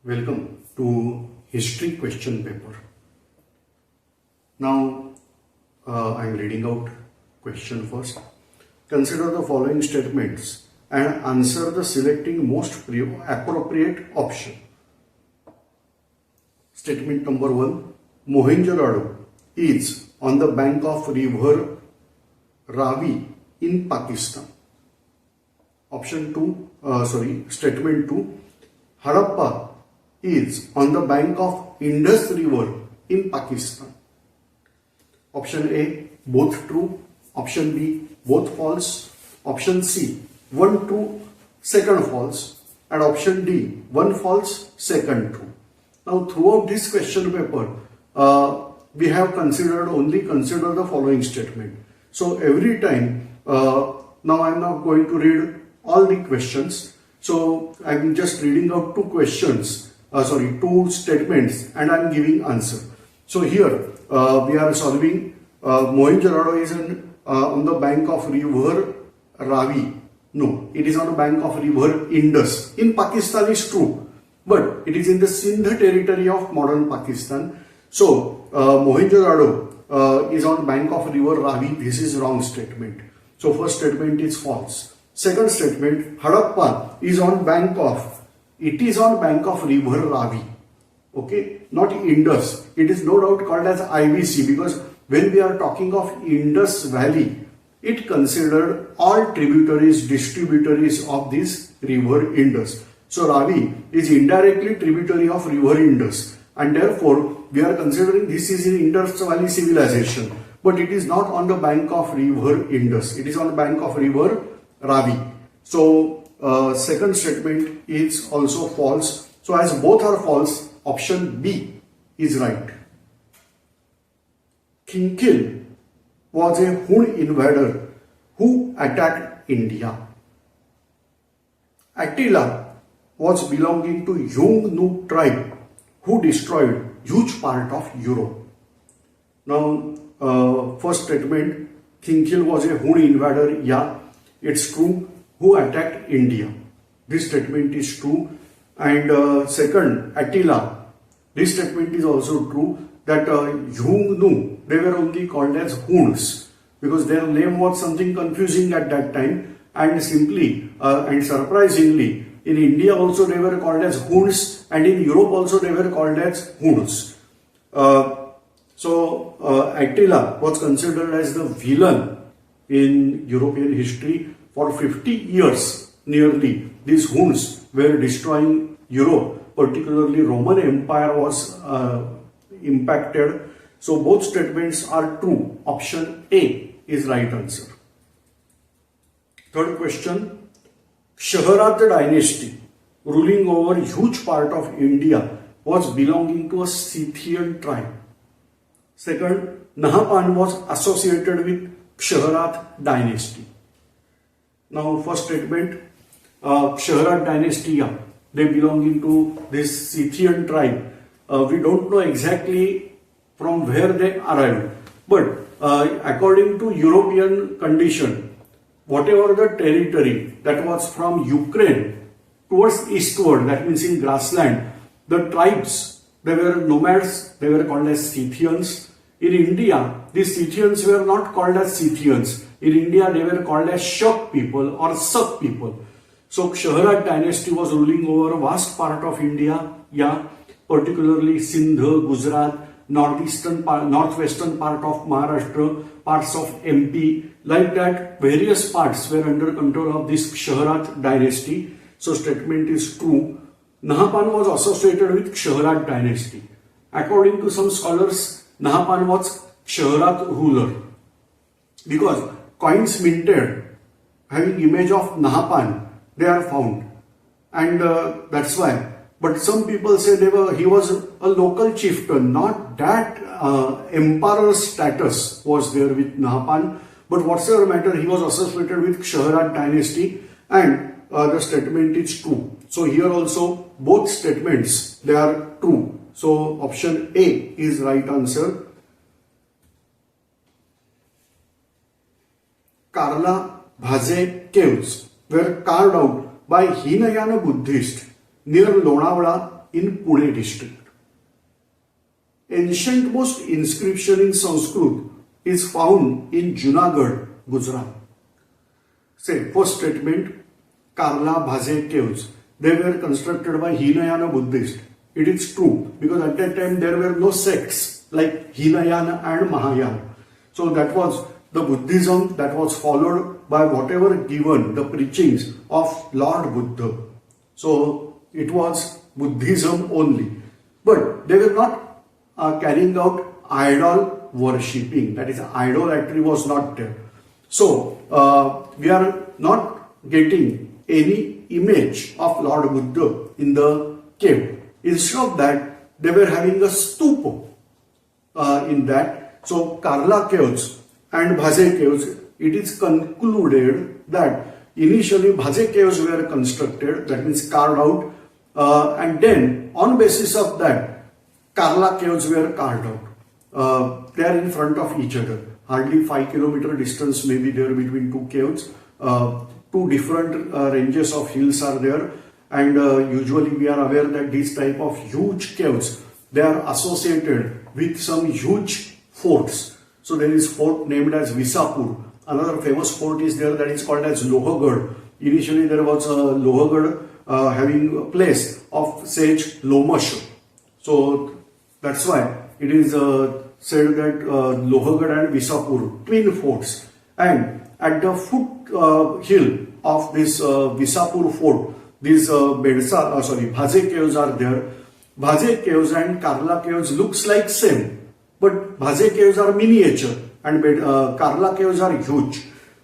Welcome to history question paper. Now I am reading out question first. Consider the following statements and answer the selecting most appropriate option. Statement number 1. Mohenjo-daro is on the bank of river Ravi in Pakistan. Statement 2. Harappa is on the bank of Indus River in Pakistan. Option A, both true. Option B, both false. Option C, one true, second false. And option D, one false, second true. Now throughout this question paper, we have only considered the following statement. So every time, now I am not going to read all the questions. So I am just reading out two statements and I am giving answer. So here we are solving Mohenjo-daro is on the bank of river Ravi. No, it is on the bank of river Indus. In Pakistan is true, but it is in the Sindh territory of modern Pakistan. So Mohenjo-daro is on bank of river Ravi. This is wrong statement. So first statement is false. Second statement, Harappa is on bank of river Ravi. Okay, not Indus. It is no doubt called as IBC because when we are talking of Indus Valley, it considered all distributaries of this river Indus. So Ravi is indirectly tributary of river Indus, and therefore we are considering this is in Indus Valley civilization, but it is not on the bank of river Indus. It is on the bank of river Ravi. So second statement is also false. So as both are false, option B is right. Khinkil was a Hun invader who attacked India. Attila was belonging to Yungnu tribe who destroyed huge part of Europe. Now first statement, Khinkil was a Hun invader. Yeah, it's true. Who attacked India? This statement is true. And second, Attila. This statement is also true that Yungnu, they were only called as Huns because their name was something confusing at that time, and simply and surprisingly in India also they were called as Huns, and in Europe also they were called as Huns. So Attila was considered as the villain in European history. For 50 years nearly, these Huns were destroying Europe, particularly Roman Empire was impacted. So both statements are true. Option A is right answer. Third question, Kshaharat dynasty ruling over huge part of India was belonging to a Scythian tribe. Second, Nahapan was associated with Kshaharat dynasty. Now first statement, Kshaharat dynasty, they belonging to this Scythian tribe. We don't know exactly from where they arrived, but according to European condition, whatever the territory that was from Ukraine towards eastward, that means in grassland, the tribes, they were nomads, they were called as Scythians. In India, these Scythians were not called as Scythians. In India, they were called as Shak people or Sak people. So Kshaharat dynasty was ruling over a vast part of India, particularly Sindh, Gujarat, northwestern part of Maharashtra, parts of MP, like that various parts were under control of this Kshaharat dynasty. So statement is true. Nahapan was associated with Kshaharat dynasty. According to some scholars, Nahapan was Kshaharat ruler because coins minted having image of Nahapan, they are found, and that's why. But some people say he was a local chieftain, not that emperor status was there with Nahapan. But whatsoever matter, he was associated with Kshaharat dynasty, and the statement is true. So here also both statements, they are true. So option A is right answer. Karla Bhaze caves were carved out by Hinayana Buddhists near Lonavala in Pune district. Ancient-most inscription in Sanskrit is found in Junagadh, Gujarat. Say, first statement, Karla Bhaze caves. They were constructed by Hinayana Buddhists. It is true because at that time there were no sects like Hinayana and Mahayana. So that was the Buddhism that was followed by whatever given the preachings of Lord Buddha. So it was Buddhism only. But they were not carrying out idol worshipping. That is, idolatry was not there. So we are not getting any image of Lord Buddha in the cave. Instead of that, they were having a stupa in that. So Karla caves and Bhaze caves, it is concluded that initially Bhaze caves were constructed, that means carved out, and then on basis of that, Karla caves were carved out. They are in front of each other. Hardly 5 kilometer distance may be there between two caves. Two different ranges of hills are there, and usually we are aware that these type of huge caves, they are associated with some huge forts. So there is fort named as Visapur. Another famous fort is there that is called as Lohagarh. Initially there was a Lohagarh having a place of sage Lomash. So that's why it is said that Lohagarh and Visapur, twin forts. And at the foot hill of this Visapur fort, these Bhaze caves are there. Bhaze caves and Karla caves looks like same, but Bhaze caves are miniature and Karla caves are huge.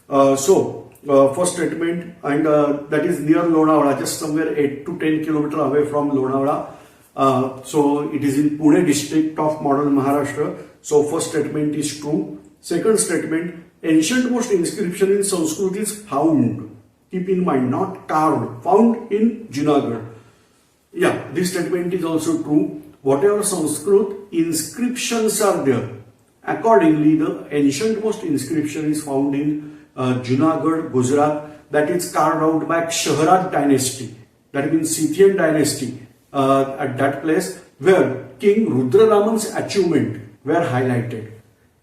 First statement, and that is near Lonavala, just somewhere 8 to 10 kilometers away from Lonavala. So it is in Pune district of modern Maharashtra. So first statement is true. Second statement, ancient-most inscription in Sanskrit is found. Keep in mind, not carved, found in Junagadh. Yeah, this statement is also true. Whatever Sanskrit inscriptions are there, accordingly the ancient-most inscription is found in Junagadh, Gujarat, that is carved out by Shaharat dynasty. That means Scythian dynasty at that place where King Rudraraman's achievement were highlighted.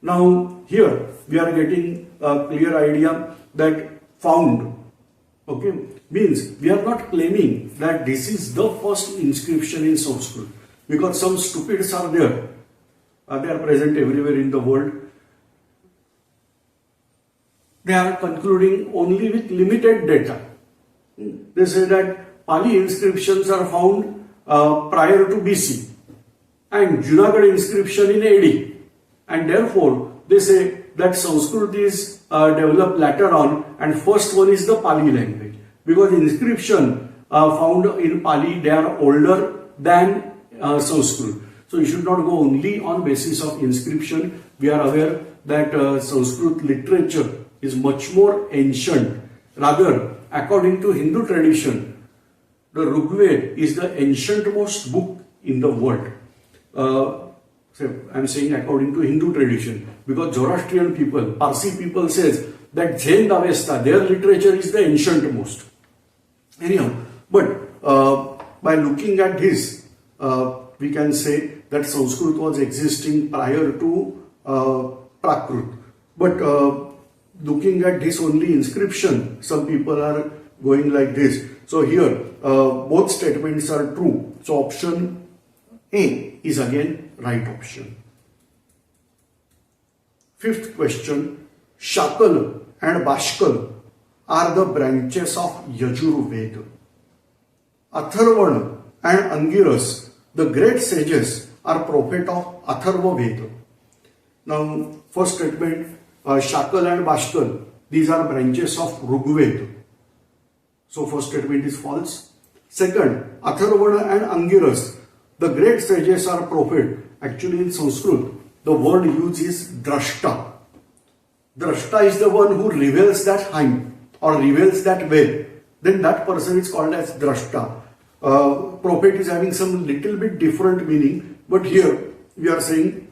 Now here we are getting a clear idea that found, okay, means we are not claiming that this is the first inscription in Sanskrit, because some stupids are there. They are present everywhere in the world. They are concluding only with limited data. They say that Pali inscriptions are found prior to BC and Junagadh inscription in AD, and therefore they say that Sanskrit is developed later on and first one is the Pali language, because inscription found in Pali, they are older than Sanskrit. So you should not go only on basis of inscription. We are aware that Sanskrit literature is much more ancient. Rather, according to Hindu tradition, the Rigveda is the ancient-most book in the world. I am saying according to Hindu tradition, because Zoroastrian people, Parsi people says that Jain Avesta, their literature is the ancient-most. Anyhow, but by looking at this, we can say that Sanskrit was existing prior to Prakrit. But looking at this only inscription, some people are going like this. So here, both statements are true. So option A is again right option. Fifth question, Shakal and Bashkal are the branches of Yajurveda. Atharvana and Angiras, the great sages, are prophet of Atharva Veda. Now, first statement, Shakal and Bashkal, these are branches of Rigveda. So first statement is false. Second, Atharvana and Angiras, the great sages are prophet. Actually in Sanskrit, the word used is drashta. Drashta is the one who reveals that hymn or reveals that way. Then that person is called as drashta. Prophet is having some little bit different meaning, but here we are saying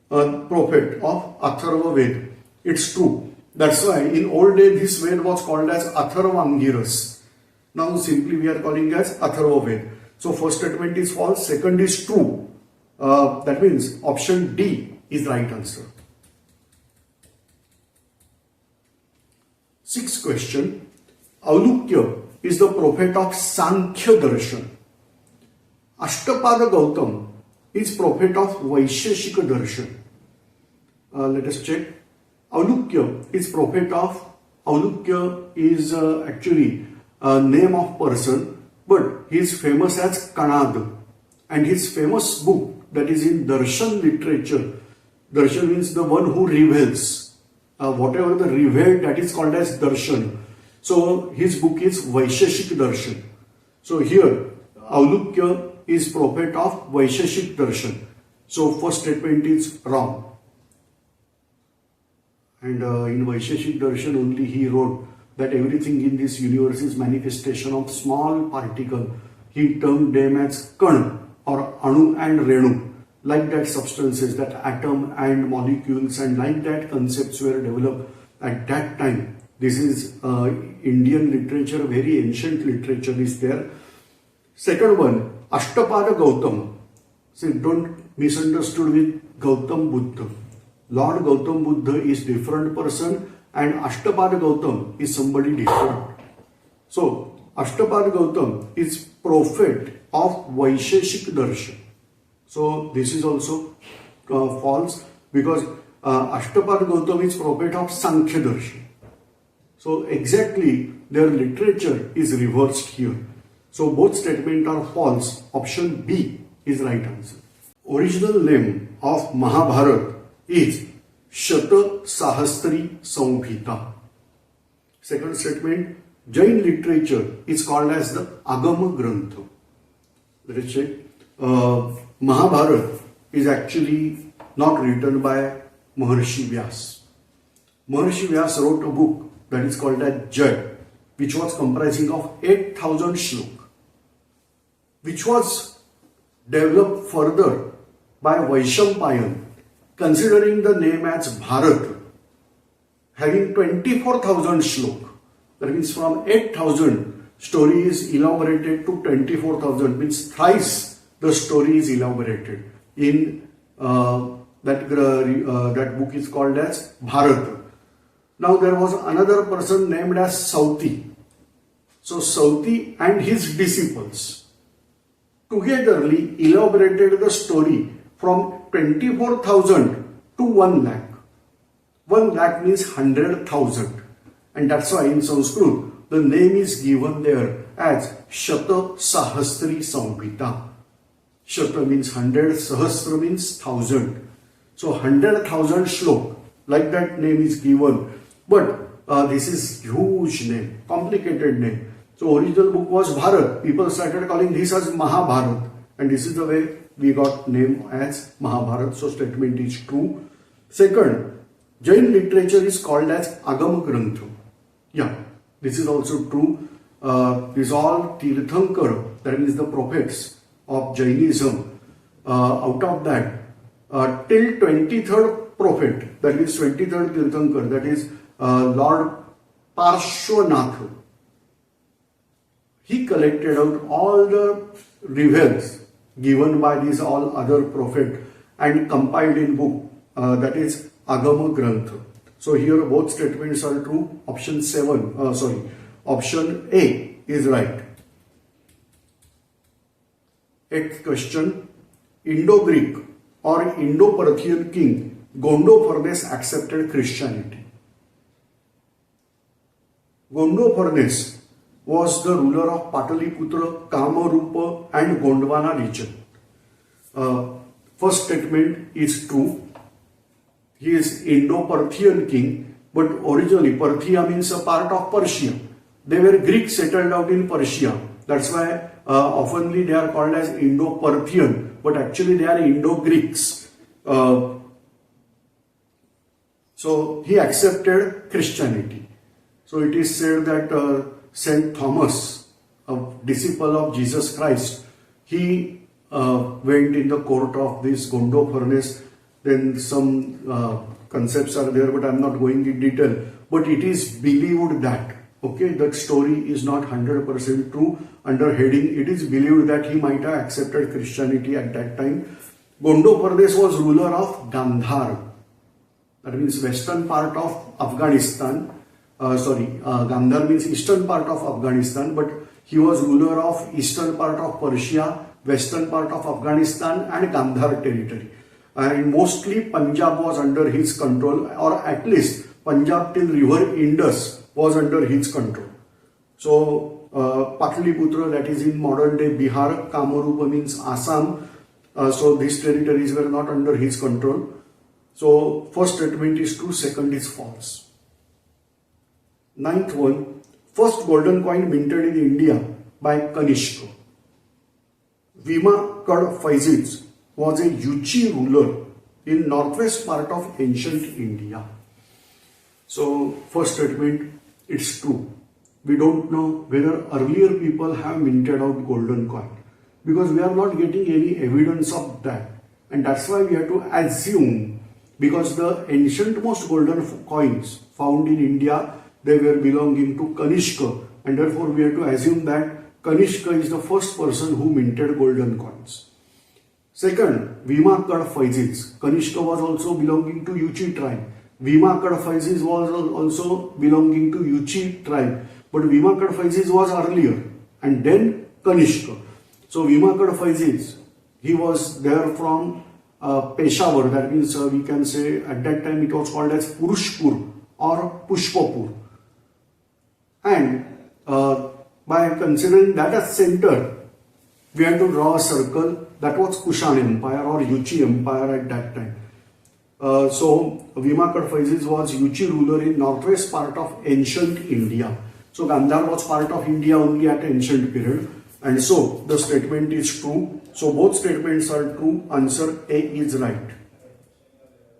prophet of Atharva Veda. It's true. That's why in old days this Veda was called as Atharva Angiras. Now simply we are calling as Atharva Veda. So first statement is false, second is true. That means option D is right answer. Sixth question. Aulukya is the prophet of Sankhya Darshan. Ashtapada Gautam is prophet of Vaisheshika Darshan. Let us check. Aulukya is prophet of, Aulukya is actually a name of person, but he is famous as Kanad. And his famous book that is in Darshan literature, Darshan means the one who reveals. Whatever the revealed, that is called as Darshan. So his book is Vaisheshik Darshan. So here, Aulukya is prophet of Vaisheshik Darshan. So first statement is wrong. And in Vaisheshik Darshan only he wrote that everything in this universe is manifestation of small particle. He termed them as Kan or Anu and Renu. Like that substances, that atom and molecules, and like that concepts were developed at that time. This is Indian literature, very ancient literature is there. Second one, Ashtapada Gautam. See, don't misunderstood with Gautam Buddha. Lord Gautam Buddha is different person and Ashtapada Gautam is somebody different. So, Ashtapada Gautam is prophet of Vaisheshik Darshan. So, this is also false because Ashtapada Gautam is prophet of Sankhya Darshan. So, exactly their literature is reversed here. So, both statements are false. Option B is right answer. Original name of Mahabharata is Shata Sahasri Samhita. Second statement, Jain literature is called as the Agama Grantha. Let us check. Mahabharata is actually not written by Maharshi Vyas. Maharshi Vyas wrote a book that is called as Jai, which was comprising of 8,000 shlok, which was developed further by Vaishampayan, considering the name as Bharat, having 24,000 shlok. That means from 8,000 story is elaborated to 24,000, means thrice the story is elaborated. In that book is called as Bharata. Now there was another person named as Sauti. So Sauti and his disciples togetherly elaborated the story from 24,000 to 1 lakh. 1 lakh means 100,000. And that's why in Sanskrit the name is given there as Shata Sahasri Samhita. Shata means 100, Sahasra means 1,000. So 100,000 shlok, like that name is given. But this is huge name, complicated name. So original book was Bharat. People started calling this as Mahabharat. And this is the way we got name as Mahabharat. So statement is true. Second, Jain literature is called as Agama Grantha. Yeah, this is also true. These all Tirthankar, that means the prophets of Jainism. Out of that, till 23rd prophet, that is 23rd Tirthankar, that is Lord Parshvanatha. He collected out all the revels given by these all other prophets and compiled in book, that is Agama Grantha. So here both statements are true. Option A is right. Eighth question, Indo-Greek or Indo-Parthian king Gondopharnes accepted Christianity. Gondopharnes was the ruler of Pataliputra, Kamarupa and Gondwana region. First statement is true. He is Indo-Parthian king, but originally Parthia means a part of Persia. They were Greeks settled out in Persia. That's why oftenly they are called as Indo-Parthian, but actually they are Indo-Greeks. So he accepted Christianity. So it is said that Saint Thomas, a disciple of Jesus Christ, he went in the court of this Gondopharnes. Then some concepts are there, but I am not going in detail. But it is believed that, Okay, that story is not 100% true. Under heading, it is believed that he might have accepted Christianity at that time. Gondo Pardesh was ruler of Gandhar. That means western part of Afghanistan. Gandhar means eastern part of Afghanistan, but he was ruler of eastern part of Persia, western part of Afghanistan and Gandhar territory. And mostly Punjab was under his control, or at least Punjab till river Indus was under his control. So Patliputra, that is in modern day Bihar, Kamarupa means Assam. So these territories were not under his control. So first statement is true, second is false. Ninth one, first golden coin minted in India by Kanishka. Vima Kad Faiziz was a Yuchi ruler in northwest part of ancient India. So first statement, it's true. We don't know whether earlier people have minted out golden coin because we are not getting any evidence of that, and that's why we have to assume, because the ancient most golden coins found in India, they were belonging to Kanishka, and therefore we have to assume that Kanishka is the first person who minted golden coins. Second, Vima Kad Faiziz. Kanishka was also belonging to Yuchi tribe. Vima Kad Faiziz was also belonging to Yuchi tribe, but Vima Kad Faiziz was earlier and then Kanishka. So Vima Kad Faiziz, he was there from Peshawar, that means we can say at that time it was called as Purushpur or Pushpapur. And by considering that as center, we had to draw a circle. That was Kushan Empire or Yuchi Empire at that time. So Vima Kad Faiziz was Yuchi ruler in northwest part of ancient India. So Gandhar was part of India only at ancient period. And so the statement is true. So both statements are true. Answer A is right.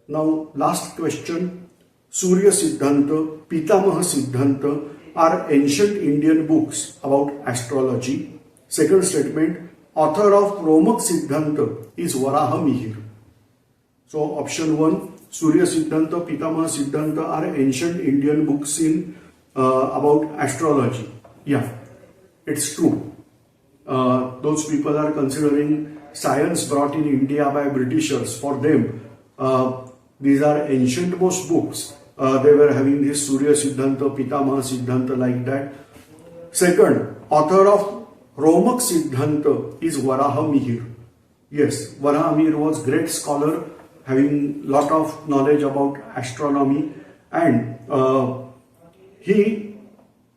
Now last question. Surya Siddhanta, Pitamaha Siddhanta are ancient Indian books about astrology. Second statement, author of Romak Siddhanta is Varaha Mihir. So option 1, Surya Siddhanta, Pitamaha Siddhanta are ancient Indian books in about astrology. Yeah, it's true. Those people are considering science brought in India by Britishers. For them, these are ancient most books. They were having this Surya Siddhanta, Pitamaha Siddhanta like that. Second, author of Romak Siddhanta is Varaha Mihir. Yes, Varaha Mihir was great scholar having lot of knowledge about astronomy, and he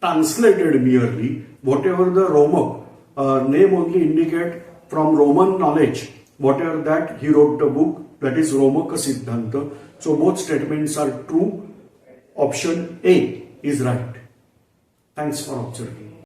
translated merely whatever the Romak name only indicate from Roman knowledge, whatever that he wrote the book, that is Romaka Siddhanta. So both statements are true. Option A is right. Thanks for observing.